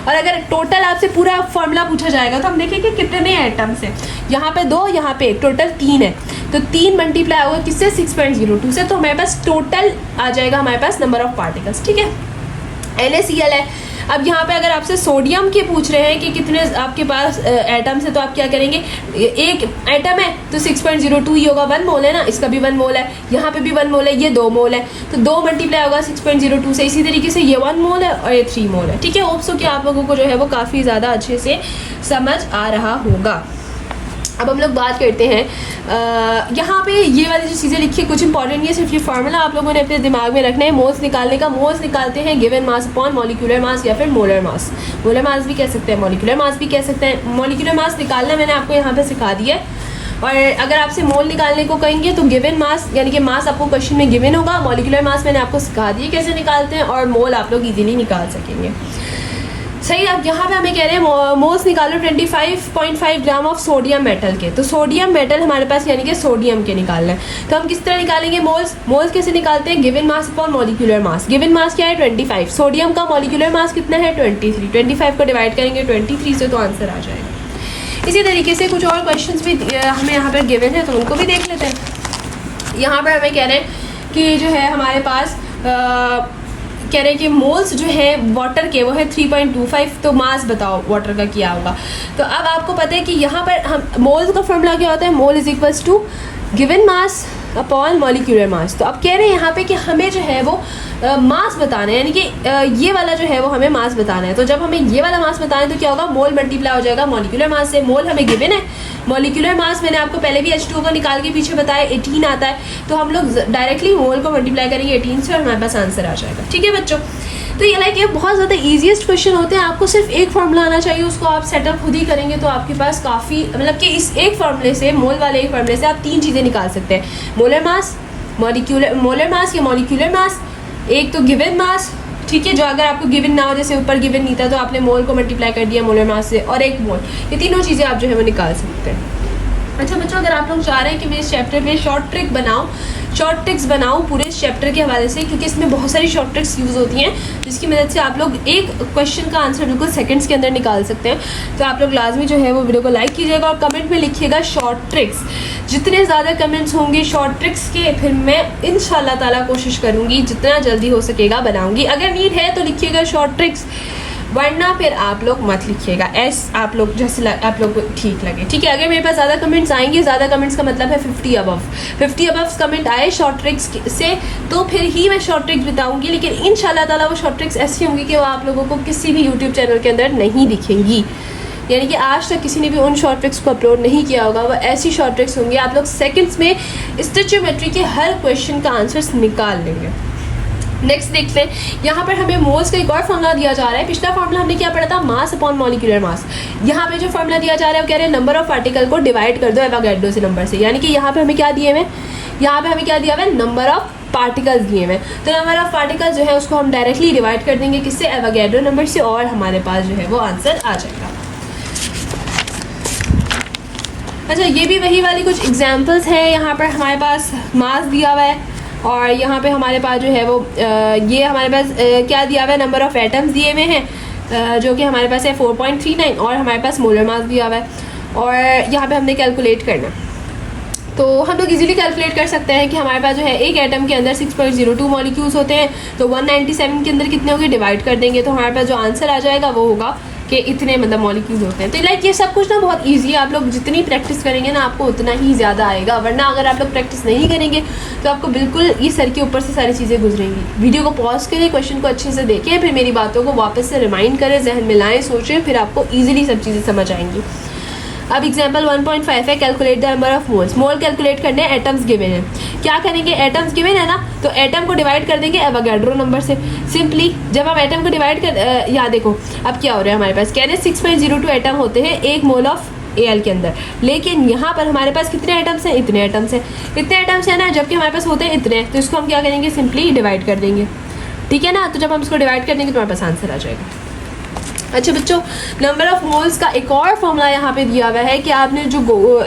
और अगर टोटल आपसे पूरा फॉर्मूला पूछा जाएगा तो हम देखेंगे कितने एटम्स हैं, यहाँ पे 2, यहाँ पे 1, टोटल 3 है। तो 3 मल्टीप्लाई होगा किससे, 6.02 से। तो हमारे पास टोटल आ जाएगा हमारे पास नंबर ऑफ पार्टिकल्स, ठीक है। NaCl है। अब यहाँ पे अगर आपसे सोडियम के पूछ रहे हैं कि कितने आपके पास एटम्स है, तो आप क्या करेंगे, एक एटम है तो 6.02 ही होगा, 1 मोल है ना, इसका भी 1 मोल है, यहाँ पे भी 1 मोल है, ये 2 मोल है, तो 2 मल्टीप्लाई होगा 6.02 से। इसी तरीके से ये 1 मोल है और ये 3 मोल है, ठीक है। होप सो कि आप लोगों को जो है वो काफ़ी ज़्यादा अच्छे से समझ आ रहा होगा। अब हम लोग बात करते हैं यहाँ पे ये वाली जो चीज़ें लिखी है कुछ इंपॉर्टेंट है, सिर्फ ये फार्मूला आप लोगों ने अपने दिमाग में रखना है। मोल्स निकालने का, मोल्स निकालते हैं गिवन मास अपॉन मॉलिक्यूलर मास या फिर मोलर मास। मोलर मास भी कह सकते हैं, मॉलिक्यूलर मास भी कह सकते हैं। मॉलिक्यूलर मास निकालना मैंने आपको यहाँ पे सिखा दिया है। और अगर आपसे मोल निकालने को कहेंगे तो गिवन मास, यानी कि मास आपको क्वेश्चन में गिवन होगा, मॉलिक्यूलर मास मैंने आपको सिखा दिया कैसे निकालते हैं, और मोल आप लोग ईजिली निकाल सकेंगे, सही। अब यहाँ पे हमें कह रहे हैं मोल्स निकालो 25.5 ग्राम ऑफ सोडियम मेटल के। तो सोडियम मेटल हमारे पास यानी कि सोडियम के निकालना है, तो हम किस तरह निकालेंगे मोल्स। मोल्स कैसे निकालते हैं, गिवन मास अपॉन मॉलिक्यूलर मास। गिवन मास क्या है 25, सोडियम का मॉलिक्यूलर मास कितना है 23, 25 को डिवाइड करेंगे 23 से तो आंसर आ जाएगा। इसी तरीके से कुछ और क्वेश्चन भी हमें यहाँ पर गिवन है, तो उनको भी देख लेते हैं। यहाँ पर हमें कह रहे हैं कि जो है हमारे पास कह रहे हैं कि मोल्स जो है वाटर के वो है 3.25, तो मास बताओ वाटर का क्या होगा। तो अब आपको पता है कि यहाँ पर हम मोल्स का फॉर्मूला क्या होता है, mole is equals to given mass upon molecular mass. तो अब कह रहे हैं यहाँ पे कि हमें जो है वो मास बताना है, यानी कि ये वाला जो है वो हमें मास बताना है। तो जब हमें ये वाला मास बताना है तो क्या होगा, मोल मल्टीप्लाई हो जाएगा मॉलिक्यूलर मास से। मोल हमें गिवन है, मॉलिक्यूलर मास मैंने आपको पहले भी H2O का निकाल के पीछे बताया 18 आता है, तो हम लोग डायरेक्टली मोल को मल्टीप्लाई करेंगे 18 से और हमारे पास आंसर आ जाएगा, ठीक है बच्चों। तो ये लाइक ये बहुत ज़्यादा ईजीएस्ट क्वेश्चन होते हैं, आपको सिर्फ एक फार्मूला आना चाहिए, उसको आप सेटअप खुद ही करेंगे तो आपके पास काफ़ी, मतलब कि इस एक फार्मूले से, मोल वाले एक फार्मूले से आप 3 चीज़ें निकाल सकते हैं, मोलर मास, मोलर मास या मॉलिक्यूलर मास, एक तो गिवन मास, ठीक है, जो अगर आपको गिवन ना हो, जैसे ऊपर गिवन नहीं था तो आपने मोल को मल्टीप्लाई कर दिया मोलर मास से, और एक मोल, ये तीनों चीज़ें आप जो है वो निकाल सकते हैं। अच्छा बच्चों, अगर आप लोग चाह रहे हैं कि मैं इस चैप्टर में शॉर्ट ट्रिक्स बनाऊँ पूरे इस चैप्टर के हवाले से, क्योंकि इसमें बहुत सारी शॉर्ट ट्रिक्स यूज़ होती हैं जिसकी मदद से आप लोग एक क्वेश्चन का आंसर बिल्कुल सेकंड्स के अंदर निकाल सकते हैं, तो आप लोग लाजमी जो है वो वीडियो को लाइक कीजिएगा और कमेंट में लिखिएगा शॉर्ट ट्रिक्स। जितने ज़्यादा कमेंट्स होंगे शॉर्ट ट्रिक्स के, फिर मैं इंशाल्लाह ताला कोशिश करूँगी जितना जल्दी हो सकेगा बनाऊँगी। अगर नीड है तो लिखिएगा शॉर्ट ट्रिक्स, वरना फिर आप लोग मत लिखिएगा, आप लोग जैसे आप लोग को ठीक लगे, ठीक है। अगर मेरे पास ज़्यादा कमेंट्स आएंगे, ज़्यादा कमेंट्स का मतलब है 50 अबव कमेंट आए शॉर्ट ट्रिक्स से, तो फिर ही मैं शॉर्ट ट्रिक्स बताऊंगी। लेकिन इंशाल्लाह ताला वो शॉर्ट ट्रिक्स ऐसी होंगी कि वो आप लोगों को किसी भी यूट्यूब चैनल के अंदर नहीं दिखेंगी, यानी कि आज तक किसी ने भी उन शॉर्ट ट्रिक्स को अपलोड नहीं किया होगा, वो ऐसी शॉर्ट ट्रिक्स होंगी आप लोग सेकंड्स में स्टोइचियोमेट्री के हर क्वेश्चन का आंसर निकाल लेंगे। नेक्स्ट देखते हैं, यहाँ पर हमें मोल्स का एक और फॉर्मूला दिया जा रहा है। पिछला फॉर्मूला हमने क्या पढ़ा था, मास अपॉन मॉलिक्यूलर मास। यहाँ पे जो फॉर्मूला दिया जा रहा है वो कह रहे हैं नंबर ऑफ पार्टिकल को डिवाइड कर दो एवोगैड्रो से नंबर से, यानी कि यहाँ पे हमें क्या दिए हुए, यहाँ पे हमें क्या दिया हुआ है, नंबर ऑफ पार्टिकल्स दिए हुए। तो नंबर ऑफ पार्टिकल्स जो है उसको हम डायरेक्टली डिवाइड कर देंगे किससे, एवोगैड्रो नंबर से, और हमारे पास जो है वो आंसर आ जाएगा। अच्छा, ये भी वही वाली कुछ एग्जाम्पल्स हैं। यहाँ पर हमारे पास मास दिया हुआ है और यहाँ पे हमारे पास जो है वो ये हमारे पास क्या दिया हुआ है, नंबर ऑफ़ एटम्स दिए हुए हैं जो कि हमारे पास है 4.39, और हमारे पास मोलर मास दिया हुआ है, और यहाँ पे हमने कैलकुलेट करना। तो हम लोग इजीली कैलकुलेट कर सकते हैं कि हमारे पास जो है एक एटम के अंदर 6.02 मॉलिक्यूल्स होते हैं, तो 197 के अंदर कितने होंगे, डिवाइड कर देंगे तो हमारे पास जो आंसर आ जाएगा वो होगा कि इतने मतलब मॉलिक्यूल्स होते हैं। तो लाइक ये सब कुछ ना बहुत इजी है, आप लोग जितनी प्रैक्टिस करेंगे ना आपको उतना ही ज़्यादा आएगा, वरना अगर आप लोग प्रैक्टिस नहीं करेंगे तो आपको बिल्कुल ये सर के ऊपर से सारी चीज़ें गुजरेंगी। वीडियो को पॉज करें, क्वेश्चन को अच्छे से देखें, फिर मेरी बातों को वापस से रिमाइंड करें, जहन में लाएँ, सोचें, फिर आपको ईजिली सब चीज़ें समझ आएंगी। अब एग्जाम्पल 1.5 है, calculate the number of moles. Mole calculate करने हैं, एटम्स गिवन है। क्या करेंगे, एटम्स गिवन है ना, तो एटम को डिवाइड कर देंगे एवोगैड्रो नंबर से। सिंपली जब हम एटम को डिवाइड कर यहाँ देखो अब क्या हो रहा है, हमारे पास कह रहे हैं 6.02 एटम होते हैं 1 मोल ऑफ AL के अंदर, लेकिन यहाँ पर हमारे पास कितने आइटम्स हैं, इतने आइटम्स हैं, इतने आइटम्स हैं ना, जबकि हमारे पास होते हैं इतने, तो इसको हम क्या करेंगे, सिंपली डिवाइड कर देंगे, ठीक है ना। तो जब हम इसको डिवाइड कर देंगे तो हमारे पास आंसर आ जाएगा। अच्छा बच्चों, नंबर ऑफ मोल्स का एक और फॉर्मूला यहाँ पे दिया हुआ है कि आपने जो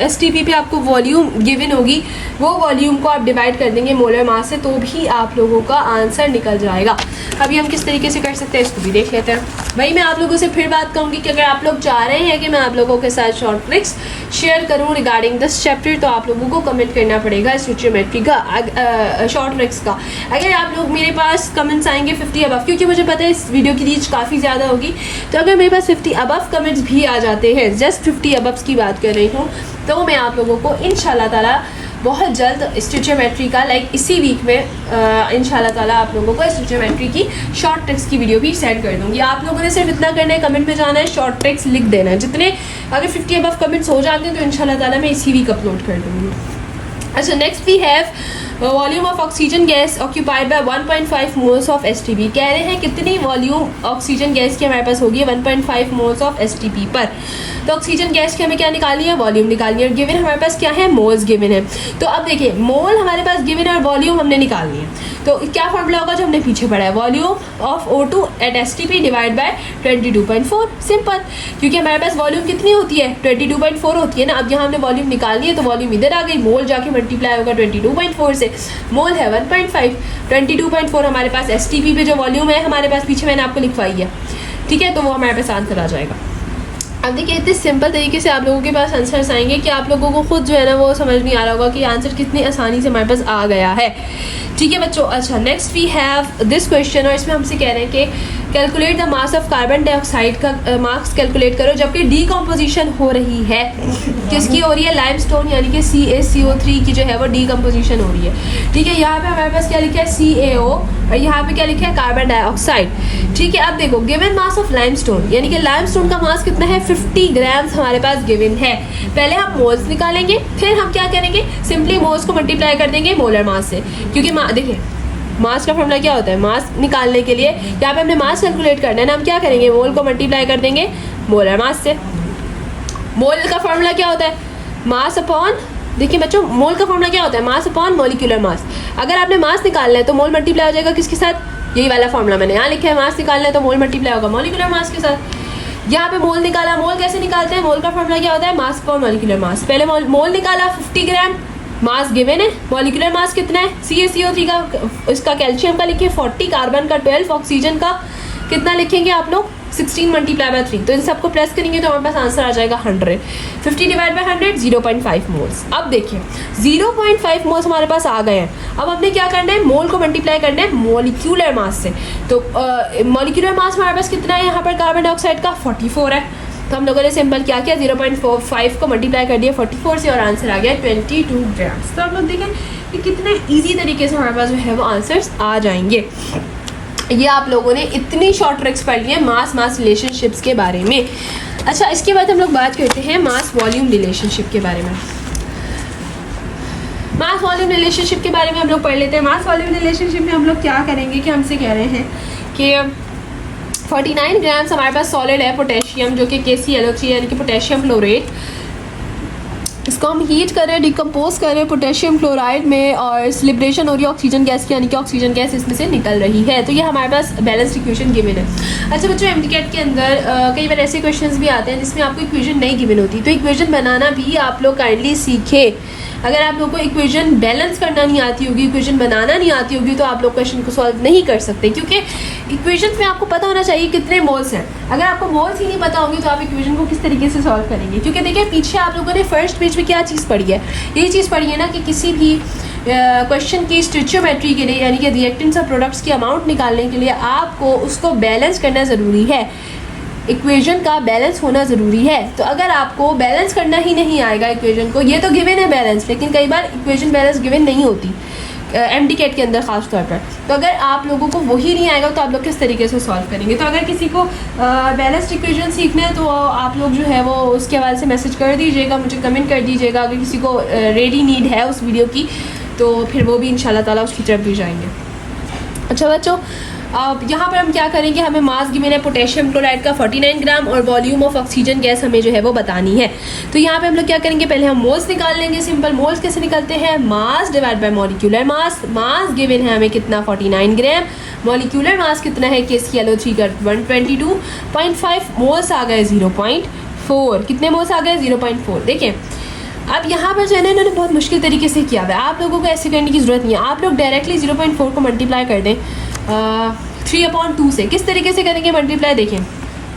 STP पे आपको वॉल्यूम गिवन होगी, वो वॉल्यूम को आप डिवाइड कर देंगे मोलर मास से, तो भी आप लोगों का आंसर निकल जाएगा। अभी हम किस तरीके से कर सकते हैं इसको भी देख लेते हैं। वही मैं आप लोगों से फिर बात कहूँगी कि अगर आप लोग चाह रहे हैं कि मैं आप लोगों के साथ शॉर्ट ट्रिक्स शेयर करूँ रिगार्डिंग दिस चैप्टर, तो आप लोगों को कमेंट करना पड़ेगा स्टिचियोमेट्री का शॉर्ट ट्रिक्स का। अगर आप लोग मेरे पास कमेंट्स आएंगे 50 अबव, क्योंकि मुझे पता है इस वीडियो की रीच काफ़ी ज़्यादा होगी, तो अगर मेरे पास 50 अबव कमेंट्स भी आ जाते हैं, जस्ट 50 अबव्स की बात कर रही हूँ, तो मैं आप लोगों को इंशाल्लाह ताला बहुत जल्द स्टिचियोमेट्री का इसी वीक में इंशाल्लाह ताला आप लोगों को स्टिचियोमेट्री की शॉर्ट ट्रिक्स की वीडियो भी सेंड कर दूँगी। आप लोगों ने सिर्फ इतना करना है, कमेंट में जाना है, शॉर्ट ट्रिक्स लिख देना है। जितने अगर 50 अबव कमेंट्स हो जाते हैं तो इंशाल्लाह ताला मैं इसी वीक अपलोड कर दूँगी। अच्छा, next we have volume of oxygen gas occupied by 1.5 moles of STP। कह रहे हैं कितनी वॉल्यूम ऑक्सीजन गैस की हमारे पास होगी 1.5 मोल्स ऑफ STP पर। तो ऑक्सीजन गैस की हमें क्या निकालनी है, वॉल्यूम निकालनी है, और गिवन हमारे पास क्या है, मोल्स गिवन है। तो अब देखिए, मोल हमारे पास गिवन है और वॉल्यूम हमने निकालनी है, तो क्या फॉर्मूला होगा जो हमने पीछे पढ़ा है, volume of O2 at STP divide by 22.4। Simple, क्योंकि हमारे पास वॉल्यूम कितनी होती है, 22.4 होती है ना। अब यहाँ हमने वॉल्यूम निकालनी है, तो वॉल्यूम इधर आ गई, मोल जाके मल्टीप्लाई होगा 22.4 से, मोल है 1.5, 22.4 हमारे पास STP पे जो वॉल्यूम है हमारे पास, पीछे मैंने आपको लिखवाई है, ठीक है, तो वो हमारे पास आंसर आ जाएगा। अब देखिए, इतने सिंपल तरीके से आप लोगों के पास आंसर्स आएंगे कि आप लोगों को खुद जो है ना वो समझ नहीं आ रहा होगा कि आंसर कितनी आसानी से हमारे पास आ गया है, ठीक है बच्चों। अच्छा, next we have this question, और इसमें हमसे कह रहे हैं कि calculate the mass of carbon dioxide का मास कैलकुलेट करो, जबकि डीकम्पोजिशन हो रही है, किसकी हो रही है, लाइमस्टोन यानी कि CaCO3 की जो है वो डीकम्पोजिशन हो रही है, ठीक है। यहाँ पे हमारे पास क्या लिखा है, CaO, और यहाँ पे क्या लिखा है, कार्बन डाइऑक्साइड, ठीक है। अब देखो, गिवन मास ऑफ लाइमस्टोन, यानी कि लाइमस्टोन का मास कितना है, 50 ग्राम्स हमारे पास गिवन है। पहले हम मोल्स निकालेंगे, फिर हम क्या करेंगे, सिंपली मोल्स को मल्टीप्लाई कर देंगे मोलर मास से, क्योंकि देखिए मास का फॉर्मूला क्या होता है, मास निकालने के लिए यहाँ पे हमने मास कैलकुलेट करना है ना, हम क्या करेंगे, मोल को मल्टीप्लाई कर देंगे मोलर मास से। मोल का फॉर्मूला क्या होता है, मास अपॉन, देखिए बच्चों, मोल का फॉर्मूला क्या होता है, मास अपॉन मॉलिक्यूलर मास। अगर आपने मास निकालना है तो मोल मल्टीप्लाई हो जाएगा किसके साथ, यही वाला फॉर्मूला मैंने यहाँ लिखा है, मास निकालना है तो मोल मल्टीप्लाई होगा मॉलिक्यूलर मास के साथ। यहाँ पे मोल निकाला, मोल कैसे निकालते हैं, मोल का फॉर्मूला क्या होता है, मास अपॉन मॉलिक्यूलर मास। पहले मोल निकाला 50 ग्राम, मास गिवन है, मॉलिक्यूलर मास कितना है, CaCO3 का, इसका कैल्शियम का लिखिए 40, कार्बन का 12, ऑक्सीजन का कितना लिखेंगे आप लोग, 16 मल्टीप्लाई बाय 3। तो इन सबको प्रेस करेंगे तो हमारे पास आंसर आ जाएगा 100। 50 डिवाइड बाय 100, 0.5 मोल्स। अब देखिए 0.5 मोल्स हमारे पास आ गए हैं। अब हमने क्या करना है, मोल को मल्टीप्लाई करना है मॉलिक्यूलर मास से। तो मॉलिक्यूलर मास हमारे पास कितना है, यहाँ पर कार्बन डाइऑक्साइड का 44 है, तो हम लोगों ने सिंपल क्या किया, 0.45 को मल्टीप्लाई कर दिया 44 से, और आंसर आ गया 22 ग्राम्स। तो आप लोग देखें कि कितने ईजी तरीके से हमारे पास जो है वो आंसर्स आ जाएंगे। ये आप लोगों ने इतनी शॉर्ट ट्रिक्स पढ़ ली है मास रिलेशनशिप्स के बारे में। अच्छा, इसके बाद हम लोग बात करते हैं मास वॉल्यूम रिलेशनशिप के बारे में। मास वॉल्यूम रिलेशनशिप के बारे में हम लोग पढ़ लेते हैं। मास वॉल्यूम रिलेशनशिप में हम लोग क्या करेंगे कि हमसे कह रहे हैं कि 49 ग्राम्स हमारे पास सॉलिड है पोटेशियम, जो कि KClO3 यानी कि पोटेशियम फ्लोरेट। इसको हम हीट कर रहे हैं, डिकम्पोज कर रहे हैं पोटेशियम क्लोराइड में, और लिबरेशन हो रही है ऑक्सीजन गैस की, यानी कि ऑक्सीजन गैस इसमें से निकल रही है। तो ये हमारे पास बैलेंस्ड इक्वेशन गिवन है। अच्छा बच्चों, MCAT के अंदर कई बार ऐसे क्वेश्चंस भी आते हैं जिसमें आपको इक्वेशन नहीं गिवन होती, तो इक्वेशन बनाना भी आप लोग काइंडली सीखें। अगर आप लोग को इक्वेशन बैलेंस करना नहीं आती होगी, इक्वेशन बनाना नहीं आती होगी, तो आप लोग क्वेश्चन को सॉल्व नहीं कर सकते, क्योंकि इक्वेशन में आपको पता होना चाहिए कितने मोल्स हैं। अगर आपको मोल्स ही नहीं पता होंगे तो आप इक्वेशन को किस तरीके से सॉल्व करेंगे। क्योंकि देखिए पीछे आप लोगों ने फर्स्ट पेज में क्या चीज़ पढ़ी है, यही चीज़ पढ़ी है ना कि किसी भी क्वेश्चन की स्टिचियोमेट्री के लिए, यानी कि रिएक्टेंट्स और प्रोडक्ट्स की अमाउंट निकालने के लिए आपको उसको बैलेंस करना ज़रूरी है, इक्वेशन का बैलेंस होना ज़रूरी है। तो अगर आपको बैलेंस करना ही नहीं आएगा इक्वेशन को, ये तो गिवन है बैलेंस, लेकिन कई बार इक्वेशन बैलेंस गिवन नहीं होती MCAT के अंदर ख़ास तौर पर। तो अगर आप लोगों को वही नहीं आएगा तो आप लोग किस तरीके से सॉल्व करेंगे। तो अगर किसी को बैलेंस्ड इक्वेशन सीखना है तो आप लोग जो है वो उसके हवाले से मैसेज कर दीजिएगा, मुझे कमेंट कर दीजिएगा। अगर किसी को रेडी नीड है उस वीडियो की तो फिर वो भी इंशाल्लाह ताला उसकी तरफ भी जाएंगे। अच्छा बच्चों, अब यहाँ पर हम क्या करेंगे, हमें मास गिवन है पोटेशियम क्लोराइड का 49 ग्राम और वॉल्यूम ऑफ ऑक्सीजन गैस हमें जो है वो बतानी है। तो यहाँ पे हम लोग क्या करेंगे, पहले हम मोल्स निकाल लेंगे। सिंपल मोल्स कैसे निकलते हैं, mass divide by molecular mass. Mass given है हमें कितना 49 ग्राम, मॉलिक्यूलर मास कितना है KClO3 का 122.5, मोल्स आ गए 0.4। कितने मोल्स आ गए 0.4। देखें अब यहाँ पर जो है ना इन्होंने बहुत मुश्किल तरीके से किया हुआ है, आप लोगों को ऐसे करने की ज़रूरत नहीं है। आप लोग डायरेक्टली 0.4 को मल्टीप्लाई कर दें 3/2 से। किस तरीके से करेंगे मल्टीप्लाई, देखें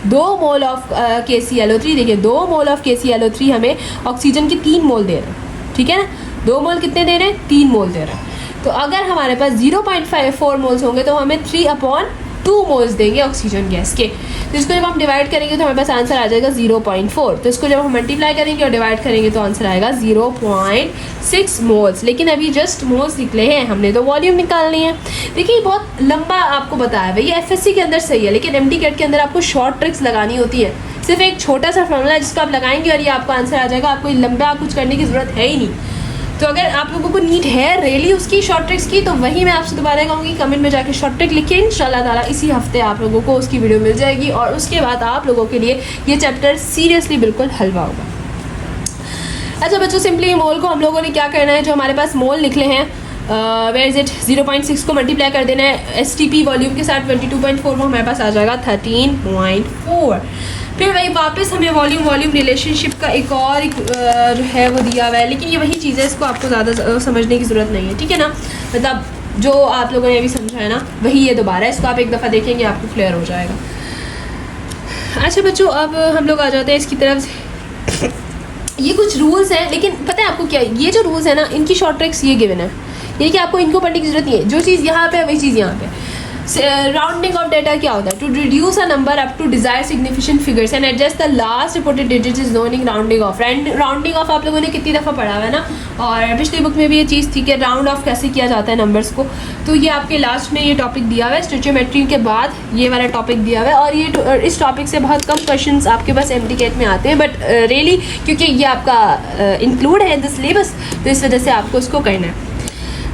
2 मोल ऑफ KClO3, देखिए 2 मोल ऑफ KClO3 हमें ऑक्सीजन के 3 मोल दे रहे हैं, ठीक है ना। 2 मोल कितने दे रहे हैं, 3 मोल दे रहे हैं। तो अगर हमारे पास 0.54 मोल्स होंगे तो हमें 3/2 मोल्स देंगे ऑक्सीजन गैस के। तो इसको जब हम डिवाइड करेंगे तो हमारे पास आंसर आ जाएगा 0.4। तो इसको जब हम मल्टीप्लाई करेंगे और डिवाइड करेंगे तो आंसर आएगा 0.6 मोल्स। लेकिन अभी जस्ट मोल्स निकले हैं, हमने तो वॉल्यूम निकालनी है। देखिए बहुत लंबा आपको बताया भाई, ये FSC के अंदर सही है, लेकिन MTCAT के अंदर आपको शॉर्ट ट्रिक्स लगानी होती है। सिर्फ एक छोटा सा फॉर्मूला है जिसको आप लगाएंगे और ये आपका आंसर आ जाएगा, आपको लंबा कुछ करने की ज़रूरत है ही नहीं। तो अगर आप लोगों को नीड है रियली उसकी शॉर्ट ट्रिक्स की, तो वही मैं आपसे दोबारा कहूँगी कमेंट में जाके शॉर्ट ट्रिक लिखिए। इंशाल्लाह ताला इसी हफ्ते आप लोगों को उसकी वीडियो मिल जाएगी और उसके बाद आप लोगों के लिए ये चैप्टर सीरियसली बिल्कुल हलवा होगा। अच्छा बच्चों, सिंपली मोल को हम लोगों ने क्या करना है, जो हमारे पास मोल निकले हैं वेयर इज इट 0.6 को मल्टीप्लाई कर देना है STP वॉल्यूम के साथ 22.4, वो हमारे पास आ जाएगा 13.4। फिर वही वापस हमें वॉल्यूम रिलेशनशिप का एक और जो है वो दिया हुआ है, लेकिन ये वही चीज़ है, इसको आपको ज़्यादा समझने की ज़रूरत नहीं है, ठीक है ना। मतलब जो आप लोगों ने अभी समझा है ना वही ये दोबारा है, इसको आप एक दफ़ा देखेंगे आपको क्लियर हो जाएगा। अच्छा बच्चों, अब हम लोग आ जाते हैं इसकी तरफ से। ये कुछ रूल्स हैं, लेकिन पता है आपको क्या, ये जो रूल्स है ना इनकी शॉर्ट ट्रिक्स ये गिवन है, ये कि आपको इनको पढ़ने की जरूरत नहीं है। जो चीज़ यहाँ पे है वही चीज़ यहाँ पे। राउंडिंग ऑफ डेटा क्या होता है, to reduce a number up to desire significant figures and adjust the last reported digit is known in rounding off. Rounding off आप लोगों ने कितनी दफ़ा पढ़ा हुआ है ना, और पिछली बुक में भी ये चीज़ थी कि राउंड ऑफ कैसे किया जाता है नंबर्स को। तो ये आपके लास्ट में ये टॉपिक दिया हुआ है, स्टोइचियोमेट्री के बाद ये वाला टॉपिक दिया हुआ है, और ये इस टॉपिक से बहुत कम क्वेश्चन आपके पास MTCAT में आते हैं, बट रियली क्योंकि ये आपका इंक्लूड है इन द सिलेबस, तो इस वजह से आपको इसको करना है।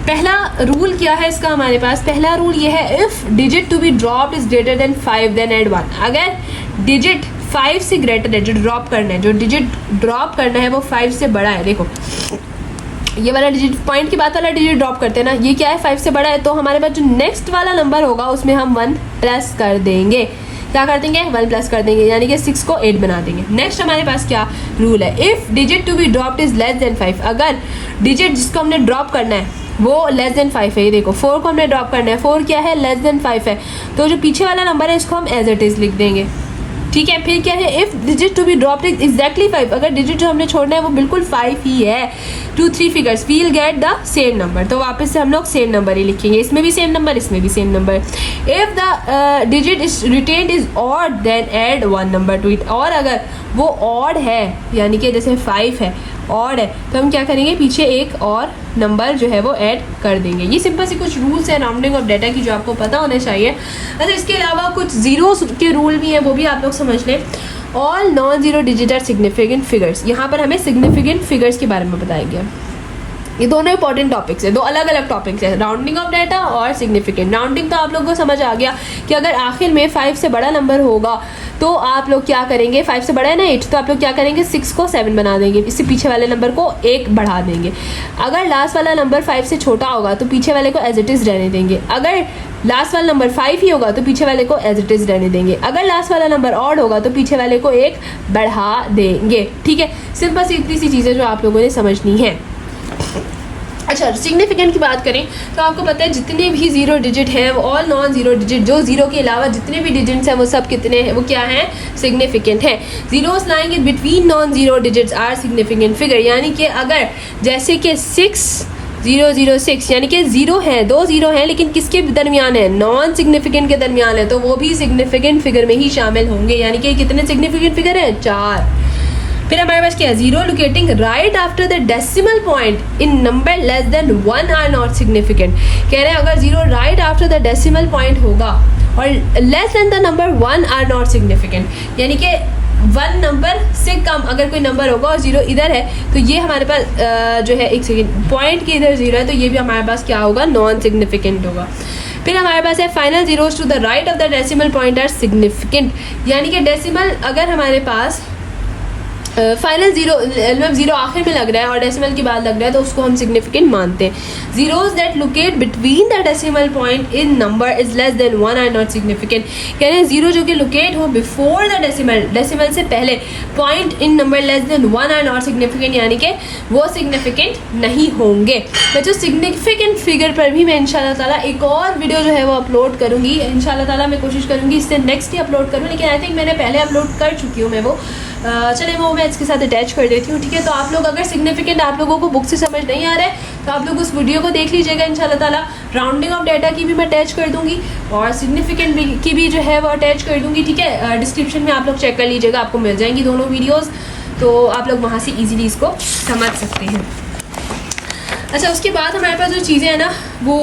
पहला रूल क्या है इसका हमारे पास, पहला रूल ये है, if digit to be dropped is greater than 5 then add 1। अगर डिजिट 5 से ग्रेटर है, जो ड्रॉप करना है, जो डिजिट ड्रॉप करना है वो 5 से बड़ा है। देखो ये वाला डिजिट, पॉइंट की बात वाला डिजिट ड्रॉप करते हैं ना, ये क्या है 5 से बड़ा है, तो हमारे पास जो नेक्स्ट वाला नंबर होगा उसमें हम 1 प्लस कर देंगे। क्या कर देंगे, 1 प्लस कर देंगे, यानी कि 6 को 8 बना देंगे। नेक्स्ट हमारे पास क्या रूल है, if digit to be dropped is less than 5। अगर डिजिट जिसको हमने ड्रॉप करना है वो लेस देन 5 है, ये देखो 4 को हमने ड्रॉप करना है, 4 क्या है, लेस देन 5 है, तो जो पीछे वाला नंबर है इसको हम एज इट इज़ लिख देंगे, ठीक है। फिर क्या है, if digit to be dropped is exactly 5। अगर डिजिट जो हमने छोड़ना है वो बिल्कुल 5 ही है, 2 3 figures will get the same number, तो वापस से हम लोग सेम नंबर ही लिखेंगे, इसमें भी सेम नंबर, इसमें भी same number. If the digit is retained is odd then add 1 number to it. और अगर वो ऑड है, यानी कि जैसे 5 है, ऑड है, तो हम क्या करेंगे, पीछे एक और नंबर जो है वो ऐड कर देंगे। ये सिंपल से कुछ रूल्स हैं राउंडिंग ऑफ डेटा की जो आपको पता होने चाहिए। अच्छा, इसके अलावा कुछ जीरोस के रूल भी हैं, वो भी आप लोग समझ लें। All non zero digit are significant figures. यहाँ पर हमें सिग्निफिकेंट फिगर्स के बारे में बताया गया। ये दोनों इंपॉर्टेंट टॉपिक्स हैं, दो अलग अलग टॉपिक्स हैं, राउंडिंग ऑफ डाटा और सिग्निफिकेंट। राउंडिंग तो आप लोगों को समझ आ गया कि अगर आखिर में 5 से बड़ा नंबर होगा तो आप लोग क्या करेंगे, 5 से बड़ा है ना 8, तो आप लोग क्या करेंगे, 6 को 7 बना देंगे, इससे पीछे वाले नंबर को 1 बढ़ा देंगे। अगर लास्ट वाला नंबर 5 से छोटा होगा तो पीछे वाले को एज इट इज़ रहने देंगे। अगर लास्ट वाला नंबर 5 ही होगा तो पीछे वाले को एज इट इज़ रहने देंगे। अगर लास्ट वाला नंबर ऑड होगा तो पीछे वाले को 1 बढ़ा देंगे, ठीक है। सिंपल सी इतनी सी चीज़ें जो आप लोगों ने समझनी है। अच्छा, सिग्निफिकेंट की बात करें तो आपको पता है जितने भी जीरो डिजिट हैं वो ऑल नॉन जीरो डिजिट, जो जीरो के अलावा जितने भी डिजिट्स हैं वो सब कितने हैं, वो क्या हैं, सिग्निफिकेंट है। Zeros lying in between non zero digits are significant figure. यानी कि अगर जैसे कि 6006 यानी कि 0 है, 2 0 हैं, लेकिन किसके दरमियान है, नॉन सिग्निफिकेंट के दरमियान है, तो वो भी सिग्निफिकेंट फिगर में ही शामिल होंगे। यानी कि कितने सिग्निफिकेंट फिगर हैं, 4। फिर हमारे पास क्या है, zero locating right after the decimal point in number less than 1 are not significant. कह रहे हैं अगर zero right after the decimal point होगा और less than the number 1 are not significant, यानी कि 1 नंबर से कम अगर कोई नंबर होगा और 0 इधर है, तो ये हमारे पास जो है एक सेकेंड पॉइंट के इधर 0 है, तो ये भी हमारे पास क्या होगा, नॉन सिग्निफिकेंट होगा। फिर हमारे पास है final zeros to the right of the decimal point are significant, यानी कि डेसिमल अगर हमारे पास फाइनल जीरो मतलब जीरो आखिर में लग रहा है और डेसिमल के बाद लग रहा है तो उसको हम सिग्निफिकेंट मानते हैं। Zeros that locate between the decimal point in number is less than 1 are not significant, कह रहे हैं जीरो जो कि लोकेट हो बिफोर द डेसिमल से पहले point in number less than 1 are not significant, यानी कि वो सिग्निफिकेंट नहीं होंगे। बच्चों सिग्निफिकेंट फिगर पर भी मैं इंशाल्लाह ताला एक और वीडियो जो है वो अपलोड करूँगी, इंशाल्लाह ताला मैं कोशिश करूँगी इससे नेक्स्ट ही अपलोड करूँ, लेकिन आई थिंक मैंने पहले अपलोड कर चुकी हूँ मैं वो, चले वो मैं इसके साथ अटैच कर देती हूँ, ठीक है। तो आप लोग अगर सिग्निफिकेंट आप लोगों को बुक से समझ नहीं आ रहा है तो आप लोग उस वीडियो को देख लीजिएगा इंशाल्लाह ताला। राउंडिंग ऑफ डाटा की भी मैं अटैच कर दूँगी और सिग्निफिकेंट की भी जो है वो अटैच कर दूँगी, ठीक है। डिस्क्रिप्शन में आप लोग चेक कर लीजिएगा, आपको मिल जाएंगी दोनों वीडियोज़, तो आप लोग वहाँ से ईजीली इसको समझ सकते हैं। अच्छा, उसके बाद हमारे पास जो चीज़ें हैं ना वो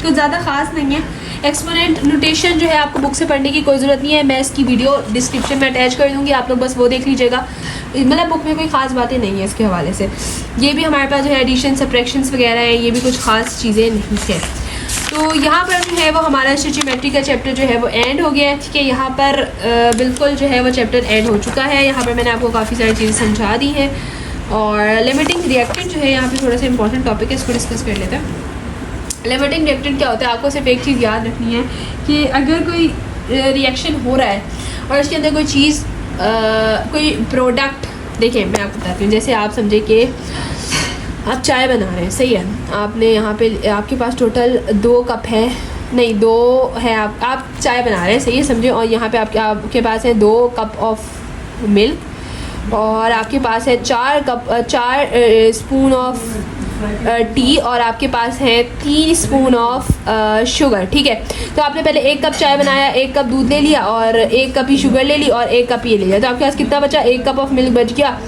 कुछ ज़्यादा ख़ास नहीं है। एक्सपोनेंट नोटेशन जो है आपको बुक से पढ़ने की कोई ज़रूरत नहीं है, मैं इसकी वीडियो डिस्क्रिप्शन में अटैच कर दूँगी, आप लोग बस वो देख लीजिएगा। मतलब बुक में कोई ख़ास बातें नहीं है इसके हवाले से। ये भी हमारे पास जो है एडिशन सब्ट्रैक्शंस वगैरह हैं, ये भी कुछ ख़ास चीज़ें नहीं है। तो यहाँ पर जो है वो हमारा स्टोचियोमेट्री का चैप्टर जो है वो एंड हो गया है, ठीक है। यहाँ पर बिल्कुल जो है वो चैप्टर एंड हो चुका है। यहाँ पर मैंने आपको काफ़ी सारी चीज़ें समझा दी हैं और लिमिटिंग रिएक्टेंट जो है यहाँ पे थोड़ा सा इंपॉर्टेंट टॉपिक है, इसको डिस्कस कर लेते हैं। लिमिटिंग रिएक्टेंट क्या होता है, आपको सिर्फ एक चीज़ याद रखनी है कि अगर कोई रिएक्शन हो रहा है और उसके अंदर कोई चीज़ कोई प्रोडक्ट, देखिए मैं आपको बताती हूँ, जैसे आप समझे कि आप चाय बना रहे हैं, सही है। आपने यहाँ पे आपके पास टोटल 2 कप है, नहीं 2 है, आप चाय बना रहे हैं, सही है, समझे। और यहाँ पे आपके पास है 2 कप ऑफ मिल्क और आपके पास है 4 स्पून ऑफ टी और आपके पास है 3 स्पून ऑफ शुगर, ठीक है। तो आपने पहले 1 कप चाय बनाया, 1 कप दूध ले लिया और 1 कप ही शुगर ले ली और 1 कप ये ले लिया, तो आपके पास कितना बचा, 1 कप ऑफ मिल्क बच गया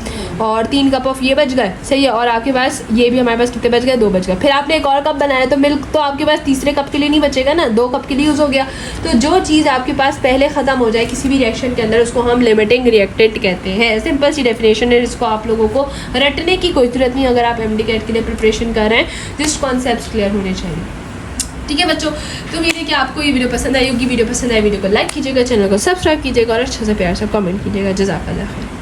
और 3 कप ऑफ ये बच गए, सही है। और आपके पास ये भी हमारे पास कितने बच गए, 2 बच गए। फिर आपने एक और कप बनाया तो मिल्क तो आपके पास तीसरे कप के लिए नहीं बचेगा ना, 2 कप के लिए यूज़ हो गया। तो जो चीज़ आपके पास पहले ख़त्म हो जाए किसी भी रिएक्शन के अंदर उसको हम लिमिटिंग रिएक्टेंट कहते हैं। सिंपल सी डेफिनेशन है, जिसको आप लोगों को रटने की कोई ज़रूरत नहीं अगर आप MD कैट के लिए प्रिपरेशन कर रहे हैं, जिस कॉन्सेप्ट क्लियर होने चाहिए, ठीक है बच्चों। तो उम्मीद है कि आपको ये वीडियो पसंद आई होगी। वीडियो पसंद आए वीडियो को लाइक कीजिएगा, चैनल को सब्सक्राइब कीजिएगा और अच्छा से प्यार से कमेंट कीजिएगा। जज़ाकल्लाह खैर।